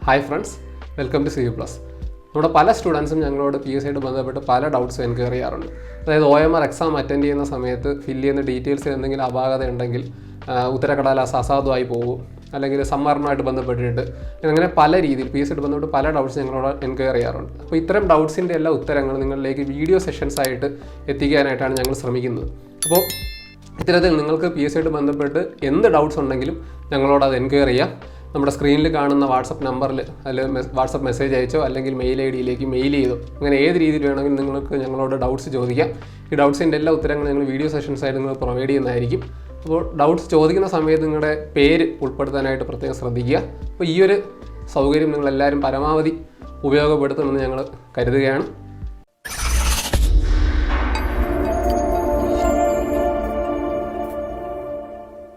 Hi friends, welcome to CU Plus. നമ്മുടെ പല സ്റ്റുഡൻസും ഞങ്ങളോട് PSC ആയിട്ട് ബന്ധപ്പെട്ട് പല ഡൗട്ട്സും എൻക്വയറി ചെയ്യാറുണ്ട്. അതായത് OMR എക്സാം അറ്റൻഡ് ചെയ്യുന്ന സമയത്ത് ഫില്ല് ചെയ്യുന്ന ഡീറ്റെയിൽസിൽ എന്തെങ്കിലും അപാകത ഉണ്ടെങ്കിൽ ഉത്തരക്കടലാസ് അസാധുവായി പോകും, അല്ലെങ്കിൽ സംവരണമായിട്ട് ബന്ധപ്പെട്ടിട്ട് അങ്ങനെ പല രീതിയിൽ PSC ആയിട്ട് ബന്ധപ്പെട്ട് പല ഡൗട്ട്സ് ഞങ്ങളോട് എൻക്വയറി ചെയ്യാറുണ്ട്. അപ്പോൾ ഇത്തരം ഡൗട്ട്സിൻ്റെ എല്ലാ ഉത്തരങ്ങൾ നിങ്ങളിലേക്ക് വീഡിയോ സെഷൻസ് ആയിട്ട് എത്തിക്കാനായിട്ടാണ് ഞങ്ങൾ ശ്രമിക്കുന്നത്. അപ്പോൾ ഇത്തരത്തിൽ നിങ്ങൾക്ക് PSC ആയിട്ട് ബന്ധപ്പെട്ട് എന്ത് ഡൗട്ട്സ് ഉണ്ടെങ്കിലും ഞങ്ങളോട് അത് എൻക്വയറി ചെയ്യാം. നമ്മുടെ സ്ക്രീനിൽ കാണുന്ന വാട്സപ്പ് നമ്പറിൽ വാട്സപ്പ് മെസ്സേജ് അയച്ചോ അല്ലെങ്കിൽ മെയിൽ ID മെയിൽ ചെയ്തോ, അങ്ങനെ ഏത് രീതിയിൽ വേണമെങ്കിലും നിങ്ങൾക്ക് ഞങ്ങളോട് ഡൗട്ട്സ് ചോദിക്കാം. ഈ ഡൗട്ട്സിൻ്റെ എല്ലാ ഉത്തരങ്ങളും ഞങ്ങൾ വീഡിയോ സെഷൻസായിട്ട് നിങ്ങൾ പ്രൊവൈഡ് ചെയ്യുന്നതായിരിക്കും. അപ്പോൾ ഡൗട്ട്സ് ചോദിക്കുന്ന സമയത്ത് നിങ്ങളുടെ പേര് ഉൾപ്പെടുത്താനായിട്ട് പ്രത്യേകം ശ്രദ്ധിക്കുക. അപ്പോൾ ഈ ഒരു സൗകര്യം നിങ്ങളെല്ലാവരും പരമാവധി ഉപയോഗപ്പെടുത്തുമെന്ന് ഞങ്ങൾ കരുതുകയാണ്.